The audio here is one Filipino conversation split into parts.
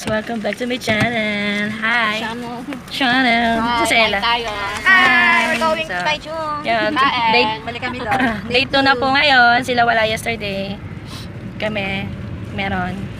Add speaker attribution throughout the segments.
Speaker 1: Welcome back to my channel. Hi!
Speaker 2: Channel.
Speaker 1: Channel!
Speaker 2: Hi,
Speaker 1: Sela.
Speaker 2: tayo.
Speaker 1: Hi!
Speaker 2: We're going
Speaker 1: So,
Speaker 2: to Taichung.
Speaker 1: yan.
Speaker 2: Kain. Balik kami doon.
Speaker 1: Day 2 na po ngayon. Sila wala yesterday. Kami, meron.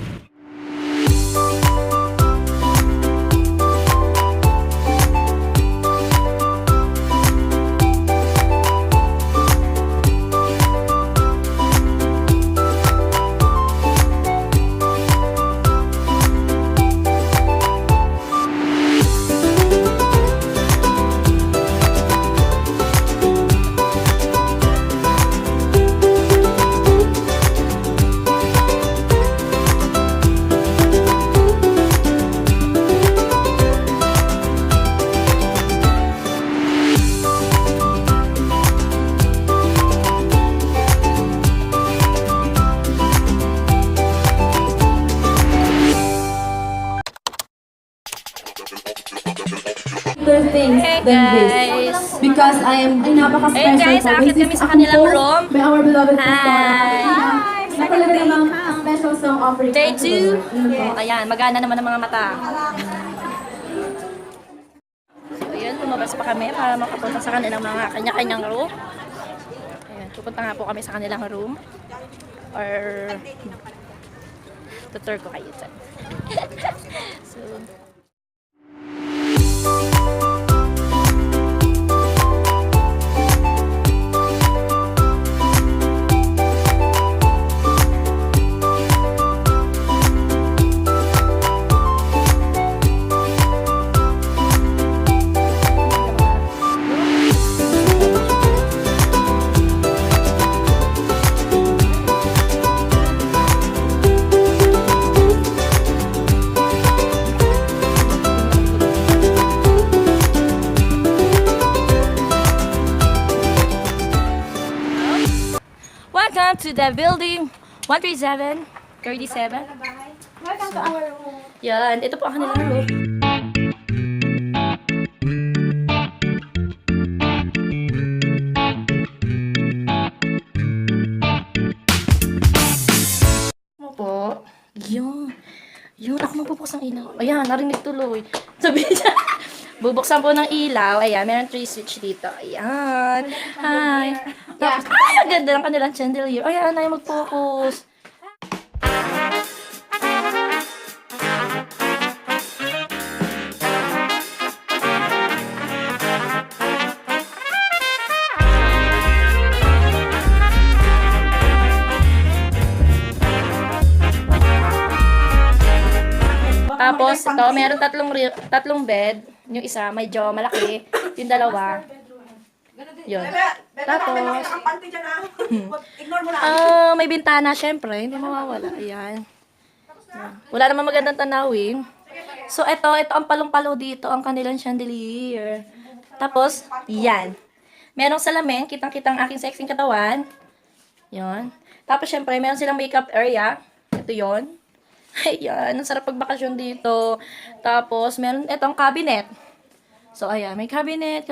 Speaker 3: Things
Speaker 1: Hey
Speaker 3: than this.
Speaker 1: guys!
Speaker 3: Because I am
Speaker 1: Hey
Speaker 3: napaka-special
Speaker 1: guys,
Speaker 3: po.
Speaker 1: akit
Speaker 3: This
Speaker 1: kami
Speaker 3: is
Speaker 1: sa
Speaker 3: a
Speaker 1: kanilang
Speaker 3: composed
Speaker 1: room.
Speaker 3: by our beloved
Speaker 1: Hi.
Speaker 3: pastor. Nakalala namang special song offering.
Speaker 1: Day 2.
Speaker 3: Yes.
Speaker 1: Ayan, magana naman ang mga mata. So, ayun, lumabas pa kami para makapunta sa kanilang mga kanya-kanyang room. Ayan, pupunta nga po kami sa kanilang room. Or, tutur ko kayo dyan. So, welcome to the building 137. 37.
Speaker 2: Welcome to our room.
Speaker 1: Yan, ito po ang kanilang room. Ano po? Yun, ako magbubukas ng ilaw. Ayan, narinig tuloy. Sabi niya, bubuksan po ng ilaw. Ayan, meron 3 switch dito. Ayan. Hi. Tapos, ay, ang ganda ng kanilang chandelier. Ayan, ay mag-focus. Tapos, ito, meron tatlong bed. Yung isa, medyo malaki. Yung dalawa. Yun. Tapos, may bintana, syempre. Hindi mawawala. Ayan. Yan. Wala naman magandang tanawin. So, ito ang palong-palo dito, ang kanilang chandelier. Tapos, yan. Merong salamin, kitang-kitang aking sexing katawan. Yun. Tapos, syempre, meron silang makeup area. Ito yon. Ayan, ang sarap pagbakasyon dito. Tapos, meron itong cabinet. So, ayan, may cabinet.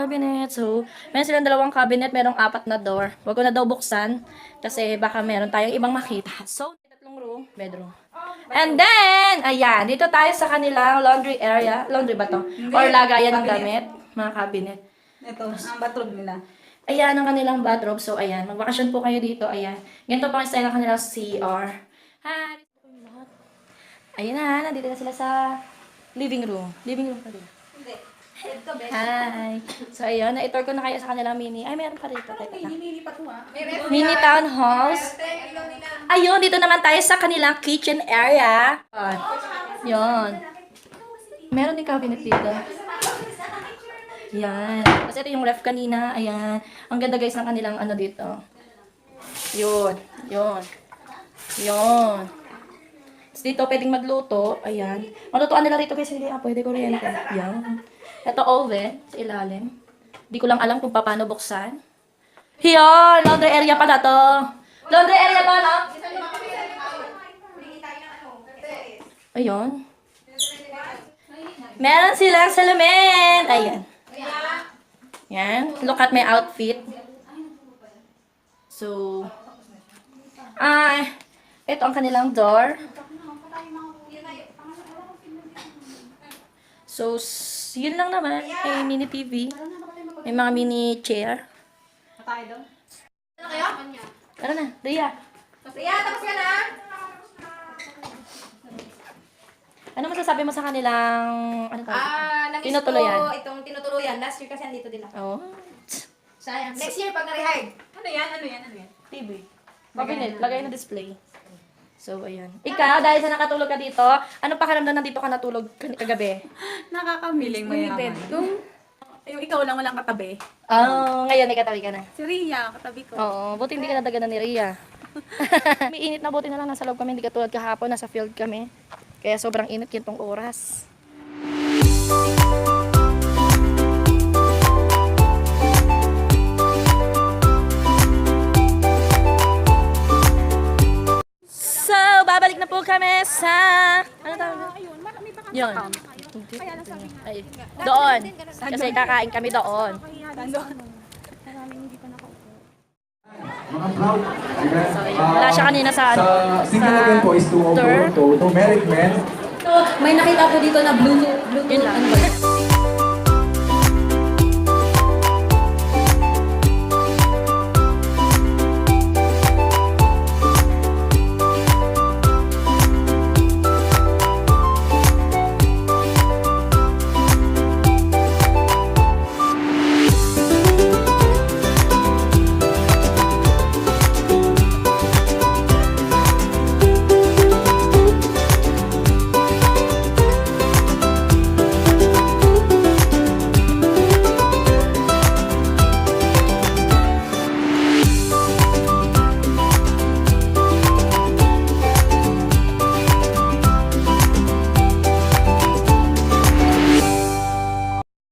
Speaker 1: So, meron silang dalawang cabinet, merong 4 na door. Huwag ko na daw buksan, kasi baka meron tayong ibang makita. So, tatlong room, bedroom. And then, ayan, dito tayo sa kanilang laundry area. Laundry ba to? Or lagayan ng damit, mga cabinet.
Speaker 2: Ito, ang bathroom nila.
Speaker 1: Ayan, ang kanilang bathroom. So, ayan, magbakasyon po kayo dito. Ayan, ganito pa ang style ng kanilang CR. Hi! Ayun na, nandito na sila sa living room. Living room pa rin.
Speaker 2: Hindi.
Speaker 1: Hi! So, ayun, na-tour ko na kayo sa kanilang mini. Ay, meron pa rito. Teka lang.
Speaker 2: Hindi pa to ha.
Speaker 1: Mini townhouse. Ayun, dito naman tayo sa kanilang kitchen area. Yun. Meron din cabinet dito. Yan. Tapos ito yung ref kanina. Ayan. Ang ganda guys ng kanilang ano dito. Yun. Tapos dito pwedeng magluto. Ayan. Maglutuan nila rito guys. Hindi pwede kuryente. Yan. Ito oven sa ilalim. Hindi ko lang alam kung paano buksan. Yan. Laundry area pala to. Laundry area ba, no? Ayun. Meron silang salamin. Ayan. Yan. Look at my outfit. So, ito ang kanilang door. So, yun lang naman. May mini TV. May mga mini chair.
Speaker 2: Tayo doon.
Speaker 1: Tara na, Ria.
Speaker 2: Tapos ka na?
Speaker 1: Ano masasabi mo sa kanilang, ano tawag?
Speaker 2: Namiss
Speaker 1: Tinutuluyan.
Speaker 2: ko itong tinutuluyan. Last year kasi andito din ako.
Speaker 1: Oh.
Speaker 2: Sayang. Next year pag na-rehire. Ano yan?
Speaker 1: TV. Cabinet, lagay na display. So, ayan. Ikaw, dahil sa nakatulog ka dito, ano pakiramdam na dito ka natulog kagabi?
Speaker 2: Nakakamiling
Speaker 3: Limited. Yung ikaw lang walang katabi.
Speaker 1: Ngayon, may katabi ka na.
Speaker 3: Si Ria, katabi ko.
Speaker 1: Oo, buti hindi ka nadaganan ni Ria. May init na, buti na lang nasa loob kami, hindi katulad kahapon, nasa field kami. Kaya sobrang init kitong oras. So, babalik na po kami sa... Ano tawag? Yun. Ay, doon. Kasi kakain kami doon.
Speaker 4: Mga proud.
Speaker 1: So, ayun. Wala siya kanina sa ano,
Speaker 4: Sa single again po is
Speaker 1: tour.
Speaker 4: to married men.
Speaker 2: So, may nakita po dito na Bluetooth.
Speaker 1: Yun lang.
Speaker 2: Ano ba yun?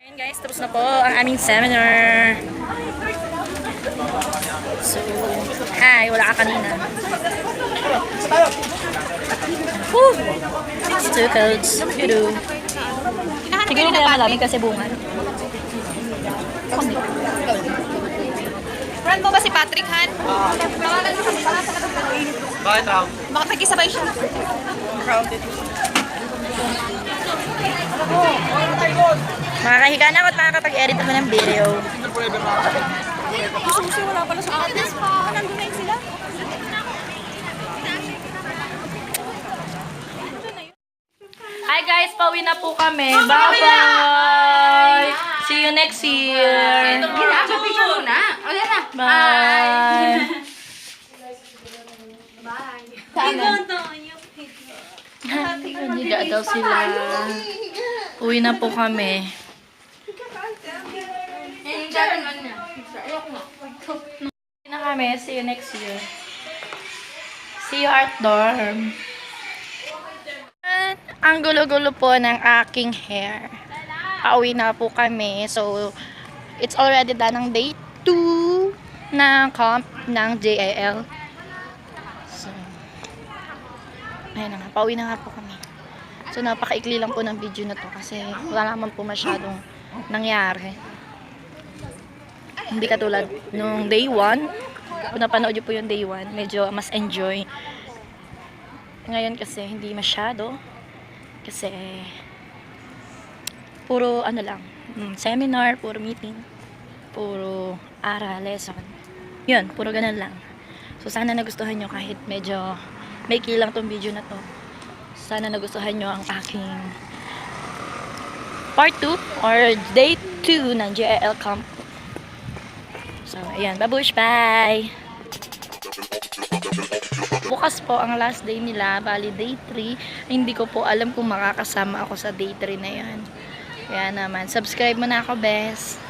Speaker 1: Ayan guys, tapos na po ang aming seminar. So, hi, wala ka kanina. Woo! It's two codes. Hello. Siguro kaya malamig kasi bunga.
Speaker 5: Friend mo ba si Patrick Han?
Speaker 6: Bakit raw?
Speaker 5: Makapagkisabay siya.
Speaker 1: Makakahiga na ako at makakapag-edit ako ng video.
Speaker 5: Susi, wala pala sa atin. Nandun na yun sila.
Speaker 1: Hi guys, pauwi na po kami. Bye-bye! See you next year!
Speaker 2: Picture mo na. O, yan na.
Speaker 1: Bye! Higa daw sila. Uwi na po kami. Uwi na kami. See you next year. See you Art Dorm. Ang gulo-gulo po ng aking hair. Pauwi na po kami. So, it's already done ng day 2 ng camp ng JAL. So, ayun na nga. Pauwi na nga po kami. So, napakaikli lang po ng video na to kasi wala naman po masyadong nangyari. Hindi katulad nung day 1. Kung napanood nyo po yung day 1, medyo mas enjoy. Ngayon kasi hindi masyado. Kasi puro ano lang, seminar, puro meeting, puro aral, lesson. Yun, puro ganun lang. So sana nagustuhan nyo kahit medyo maikli lang tong video na to. Sana nagustuhan nyo ang aking part 2 or day 2 ng JL Camp. So ayan, babush, bye! Bukas po ang last day nila, bali day 3. Hindi ko po alam kung makakasama ako sa day 3 na yan. Kaya naman, subscribe mo na ako, bes.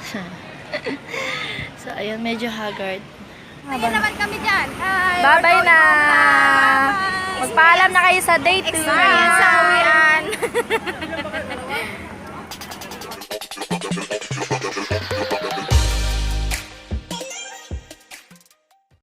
Speaker 1: So, ayun, medyo haggard.
Speaker 5: Kaya naman kami dyan. Hi!
Speaker 1: Bye-bye na! Magpaalam na kayo sa day 2.
Speaker 5: Experience sa uwian.